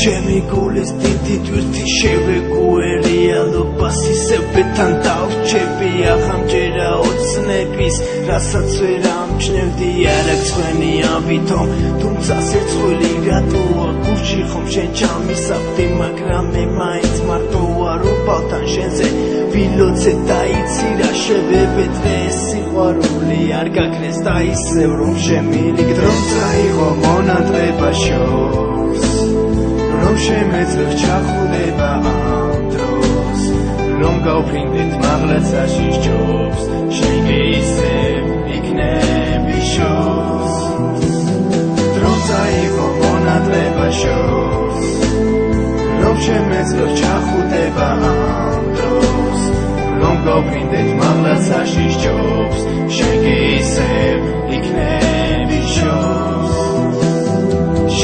ჩემი გულის დიდი თვირთი შევეგუე რეალობას ისევ ბეთან დავრჩები ახამჯერა ოცნების რასაც ვერ ამჩნევდი არა გცვენია ვითომ თუმცა სერცხვილი რატოა გურში ხომ შენ ჩამისავდი მაგრამ მე მაინც მარტო ვარ უბალთან შენზე ვილოცე დაიცი რა შევებედრე სიყვარული არ გაქნეს და ისევ რომ შემილიგ დრო წაიღო მონათლება შორს რომ შემეძლებ ჩახუდება ამ დროს რომ გავფრინდეთ მაღლაცაში სჯობს შენ კი ისევ იქნები შორს დრო წაიღო მონათლება შორს რომ შემეძლებ ჩახუდება ამ დროს რომ გავფრინდეთ მაღლაცაში სჯობს შენ კი ისევ იქნები შორს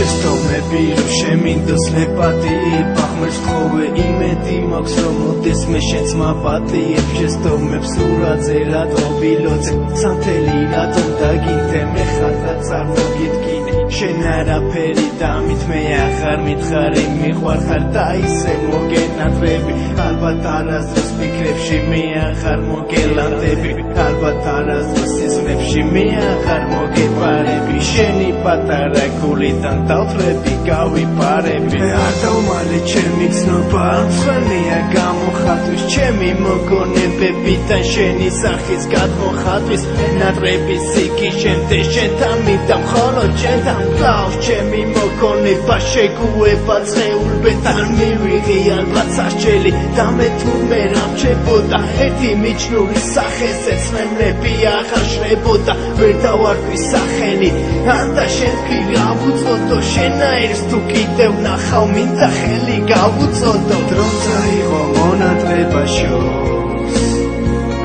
შესწავლები რომ შემინდოს ლეპატი ბახმერს ხოვე იმედი მაქვს რომ მოდეს მე შენც მაპატიებ შესწავლებს ურაძე რატო ვილოცე სანთელი რატომ დაგინდე მე ხარ და წარმოგიდგინე შენ არაფერი დამით მე აღარ მითხარი მიყვარხარ და ისე მოგენათლები ალბათ არასდროს ფიქრებში მე აღარ მოგელანდები ალბათ არასდროს სიზმრებში მე აღარ მოგეპარები შენი პატარა გულიდან დავთვლები გავიპარები არ დავმალე ჩემი გზნობა მცველია გამოხატვის ჩემი მოგონებებიდან შენი სახის გადმოხატვის ნატრების სიკი შენდე შენთან მიდა მხოლოდ შენთან მკლავს ჩემი მოგონება შეგუება ცხეულბეთან მივიღი ალბათ სასჯელი და მე თურმე რამჩებოდა ერთი მიჩნური სახეზე ცნემლები აღარ შრებოდა ვერ დავარქვი სახელი ანდა შენ კი გავუწოდო შენაირს თუ კიდევ ნახავ მინდა ხელი გავუწოდო დრო წაიღო მონათლება შორს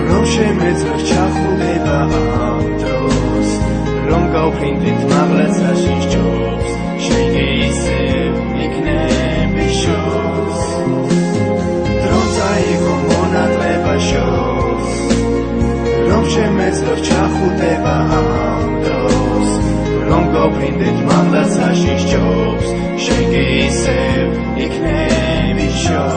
რომ შემეძლებ ჩახუდება ამ დროს რომ გავფრინდეთ მაღლაცაში სჯობს შენ კი ისევ იქნები შორს დრო წაიღო მონათლება შორს რომ შემეძლებ ჩახუდება ამ დროს რომ გავფრინდეთ მაღლაცაში სჯობს შენ კი ისევ იქნები შორს